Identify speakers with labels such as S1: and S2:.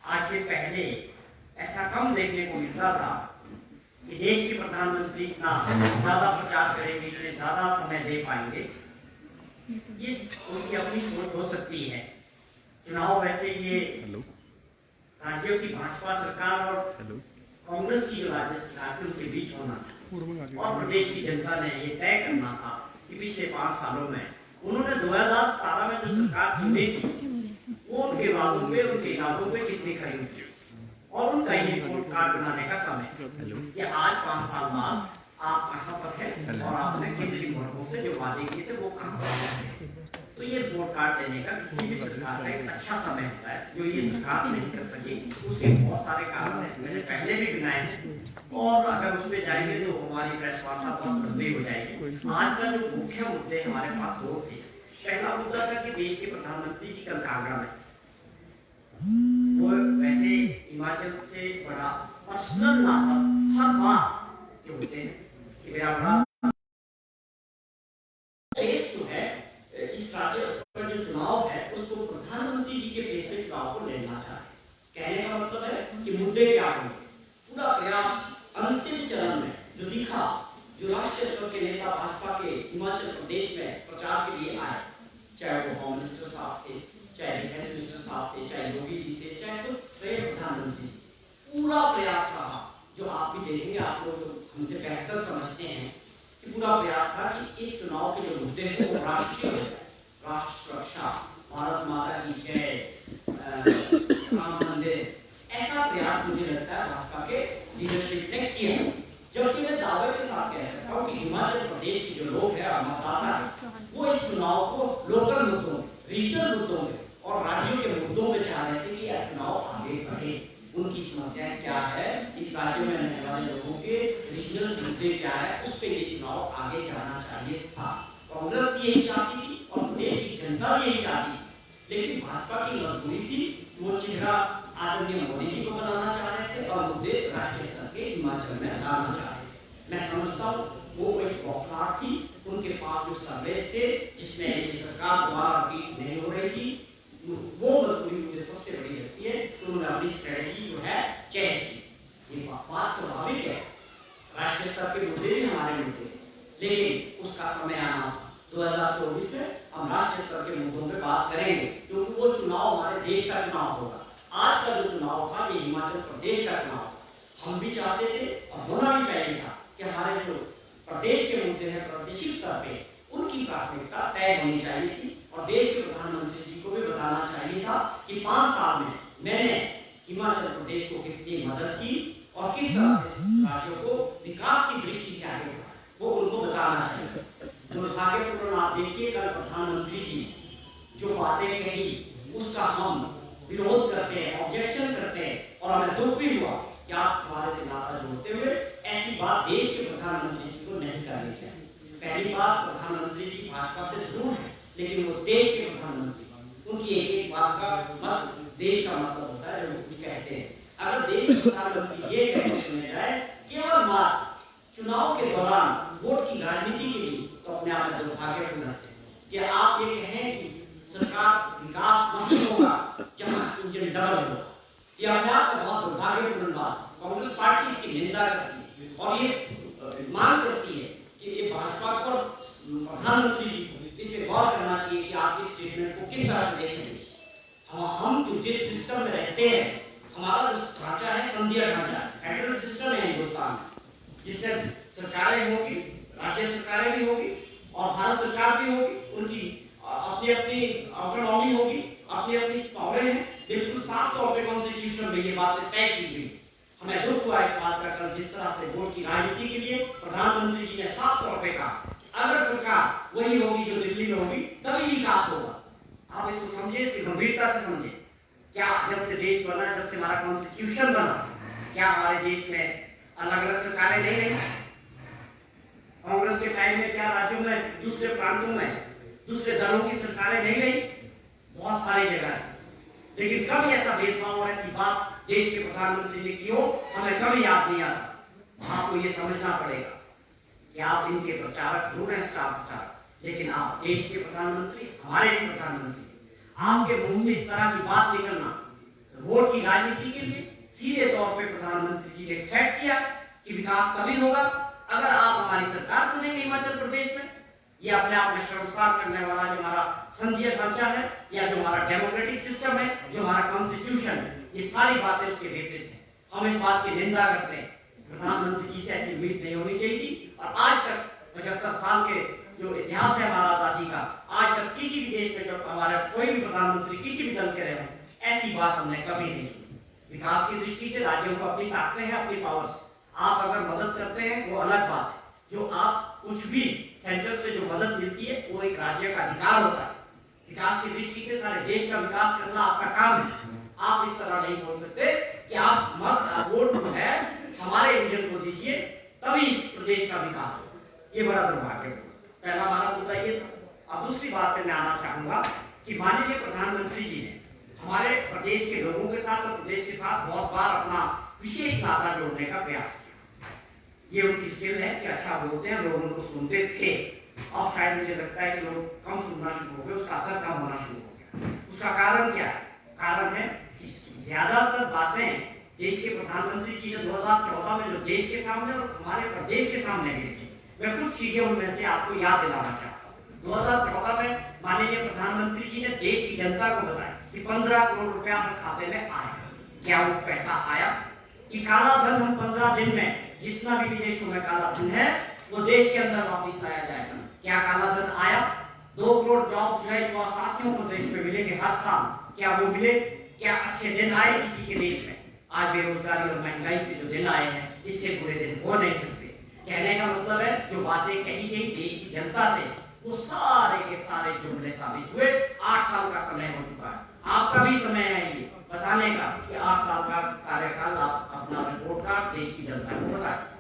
S1: आज से पहले ऐसा कम देखने को मिलता था कि देश के प्रधानमंत्री इतना ज्यादा प्रचार करेंगे, इतने ज्यादा समय दे पाएंगे। इस उनकी अपनी सोच हो सकती है। चुनाव वैसे ये राज्यों की भाजपा सरकार और कांग्रेस की जो राज्य सरकार थी उनके बीच होना था और प्रदेश की जनता ने ये तय करना था कि पिछले 5 सालों में उन्होंने 2017 में जो सरकार चुनी थी वो उनके वादों पे, उनके इरादों पे कितनी खरी उतरी और उनका ये रिपोर्ट कार्ड बनाने का समय। ये आज 5 साल बाद आप कहाँ पर हैं और आपने केंद्रीय वर्गों से जो वादे किए थे वो कहाँ पर हैं। तो ये रिपोर्ट कार्ड देने का किसी भी सरकार का एक अच्छा समय होता है। जो ये सरकार नहीं कर सकी उसके बहुत सारे कारण हैं, मैंने पहले भी गिनाए और अगर उस पर जाएंगे तो हमारी प्रेस वार्ता बहुत लंबी हो जाएगी। आज का जो मुख्य मुद्दे हमारे पास 2 थे। पहला मुद्दा था कि देश के प्रधानमंत्री जी कल कांगड़ा में, वो वैसे हिमाचल से बड़ा पर्सनल नाता हर बार जो होते हैं कि मेरा बड़ा देश जो है इस राज्य का जो चुनाव है उसको प्रधानमंत्री जी के फेस पे चुनाव को लेना चाहे। कहने का मतलब है कि मुद्दे क्या होंगे। पूरा प्रयास अंतिम चरण में जो दिखा, जो राष्ट्रीय स्तर के नेता भाजपा के हिमाचल प्रदेश में प्रचार के लिए आए, चाहे वो होम मिनिस्टर साहब थे, चाहे डिफेंस मिनिस्टर साहब थे, चाहे योगी जी थे, चाहे खुद प्रधानमंत्री, पूरा प्रयास रहा। जो आप भी देखेंगे, आप लोग तो हमसे बेहतर समझते हैं कि पूरा प्रयास था कि इस चुनाव के जो मुद्दे हैं वो राष्ट्रीय हो जाए। राष्ट्र सुरक्षा, भारत माता की जय, राम मंदिर, ऐसा प्रयास मुझे लगता है भाजपा के लीडरशिप ने किया। जबकि मैं दावे के साथ कह सकता हूँ कि हिमाचल प्रदेश के जो लोग हैं और मतदाता है वो इस चुनाव को लोकल मुद्दों, रीजनल मुद्दों में और राज्यों के मुद्दों में चाह रहे थे कि यह चुनाव आगे बढ़े। उनकी समस्याएं क्या है, इस राज्य में रहने वाले लोगों के रीजनल मुद्दे क्या है, उस पर ये चुनाव आगे जाना चाहिए था। कांग्रेस भी यही चाहती थी और प्रदेश की जनता भी यही चाहती थी, लेकिन भाजपा की मजबूरी थी। वो चेहरा आदरणीय मोदी जी को बनाना चाह रहे थे और मुद्दे राष्ट्रीय स्तर के हिमाचल में लाना चाह रहे थे। मैं समझता हूँ वो एक बौखलाहट थी। उनके पास जो सर्वे थे जिसमें ये सरकार द्वारा बीट नहीं हो रही थी, वो मजबूरी मुझे सबसे बड़ी लगती है। तो उन्होंने अपनी स्ट्रेटेजी जो है चेंज की। ये बात स्वाभाविक है, राष्ट्रीय स्तर के मुद्दे भी हमारे मुद्दे, लेकिन उसका समय आना 2024 में हम राष्ट्रीय स्तर के मुद्दों पे बात करेंगे, क्योंकि वो चुनाव हमारे देश का चुनाव होगा। आज का जो चुनाव था ये हिमाचल प्रदेश का चुनाव। हम भी चाहते थे और होना भी चाहिए था कि हमारे जो प्रदेश के मुद्दे हैं प्रादेशिक स्तर पे उनकी प्राथमिकता तय होनी चाहिए थी और देश के प्रधानमंत्री जी को भी बताना चाहिए था कि 5 साल में मैंने हिमाचल प्रदेश को कितनी मदद की और किस तरह से राज्यों को विकास की दृष्टि से आगे बढ़ाया, वो उनको बताना चाहिए। दुर्भाग्यपूर्ण आप देखिए कल प्रधानमंत्री जी जो बातें कही उसका हम विरोध करते हैं, ऑब्जेक्शन करते हैं और हमें दुख भी हुआ कि आप हमारे से नाता जोड़ते हुए ऐसी बात देश के प्रधानमंत्री जी को नहीं करनी चाहिए। पहली बात, प्रधानमंत्री जी भाजपा से जरूर है, लेकिन वो देश के प्रधानमंत्री, उनकी एक बात का मत देश का मतलब होता है जो कुछ कहते हैं। अगर देश के प्रधानमंत्री ये कहते सुने जाए केवल बात चुनाव के दौरान वोट की राजनीति के लिए, तो अपने आप में दुर्भाग्यपूर्ण है कि आप ये कहें कि सरकार विकास वही होगा जहां इंजन डबल होगा। ये अपने आप में बहुत दुर्भाग्यपूर्ण बात। कांग्रेस पार्टी इसकी निंदा करती है और ये मांग करती है कि ये भाजपा को प्रधानमंत्री जी को इस पे गौर करना चाहिए कि आप इस स्टेटमेंट को किस तरह से देखेंगे। हम जो जिस सिस्टम में रहते हैं, हमारा जो ढांचा है संघीय ढांचा, फेडरल सिस्टम है हिंदुस्तान में, जिसमें सरकारें होगी, राज्य सरकारें भी होगी और भारत सरकार भी होगी, उनकी अपनी अपनी ऑटोनॉमी होगी, अपनी अपनी पावरें हैं। बिल्कुल साफ तौर पे कॉन्स्टिट्यूशन में ये बातें तय की गई। हमें दुख हुआ इस बात का कल जिस तरह से वोट की राजनीति के लिए प्रधानमंत्री जी ने साफ तौर पे कहा अगर सरकार वही होगी जो दिल्ली में होगी तभी विकास होगा। आप इसको समझे, इसकी गंभीरता से समझे। क्या जब से देश बना, जब से हमारा कॉन्स्टिट्यूशन बना, क्या हमारे देश में अलग अलग सरकारें नहीं रही? कांग्रेस के टाइम में क्या राज्यों में, दूसरे प्रांतों में दूसरे दलों की सरकारें नहीं रही? बहुत सारी जगह है। लेकिन कभी ऐसा भेदभाव और ऐसी बात देश के प्रधानमंत्री ने की हो हमें कभी याद नहीं आता। आपको ये समझना पड़ेगा कि आप इनके प्रचारक जरूर हैं, स्टार प्रचारक, लेकिन आप देश के प्रधानमंत्री, हमारे प्रधानमंत्री, आपके मुंह से इस तरह की बात निकलना वोट की राजनीति के लिए सीधे तौर पे प्रधानमंत्री जी ने थ्रेट किया कि विकास कभी होगा अगर आप हमारी सरकार चुनेंगे हिमाचल प्रदेश में। ये अपने आप में शर्मसार करने वाला जो हमारा संघीय ढांचा है या जो हमारा डेमोक्रेटिक सिस्टम है, जो हमारा कॉन्स्टिट्यूशन है, ये सारी बातें उसके विपरीत है। हम इस बात की निंदा करते हैं। प्रधानमंत्री जी से ऐसी उम्मीद नहीं होनी चाहिए थी। और आज तक 75 साल के जो इतिहास है हमारा आजादी का, आज तक किसी भी देश में जब हमारा कोई भी प्रधानमंत्री किसी भी दल के रहे, ऐसी बात हमने कभी नहीं सुनी। विकास की दृष्टि से राज्यों को अपनी ताकतें हैं, अपनी पावर्स। आप अगर मदद करते हैं वो अलग बात है। जो आप कुछ भी सेंटर से जो मदद मिलती है वो एक राज्य का अधिकार होता है। विकास की दृष्टि से सारे देश का विकास करना आपका काम है। आप इस तरह नहीं बोल सकते कि आप मत वोट जो है हमारे इंडियन को दीजिए तभी इस प्रदेश का विकास हो। ये बड़ा दुर्भाग्यपूर्ण। पहला हमारा मुद्दा ये था। अब दूसरी बात पे मैं आना चाहूंगा कि माननीय प्रधानमंत्री जी ने हमारे प्रदेश के लोगों के साथ और प्रदेश के साथ बहुत बार अपना विशेष नाता जोड़ने का प्रयास किया। ये उनकी स्किल है कि अच्छा बोलते हैं, लोग उनको सुनते थे। अब शायद मुझे लगता है कि लोग कम सुनना शुरू हो गए, उसका असर कम होना शुरू हो गया। उसका कारण क्या है? कारण है कि ज्यादातर बातें देश के प्रधानमंत्री जी ने 2014 में जो देश के सामने और हमारे प्रदेश के सामने रखी, मैं कुछ चीजें उनमें से आपको याद दिलाना चाहता हूँ। 2014 में माननीय प्रधानमंत्री जी ने देश की जनता को बताया कि 15 करोड़ रुपया हर खाते में आया। क्या वो पैसा आया? कि काला धन हम 15 दिन में जितना भी विदेशों में काला धन है वो देश के अंदर वापस लाया जाएगा। क्या काला धन आया? 2 करोड़ जॉब जो है युवा साथियों को देश में मिलेंगे हर साल, क्या वो मिले? क्या अच्छे दिन आए किसी के देश में? आज बेरोजगारी और महंगाई से जो दिन आए हैं, इससे बुरे दिन हो नहीं सकते। कहने का मतलब है जो बातें कही गई देश की जनता से वो सारे के सारे जुमले साबित हुए। 8 साल का समय हो चुका है, आपका भी समय है ये बताने का कि 8 साल का कार्यकाल आप अपना रिपोर्ट कार्ड देश की जनता को बताएं।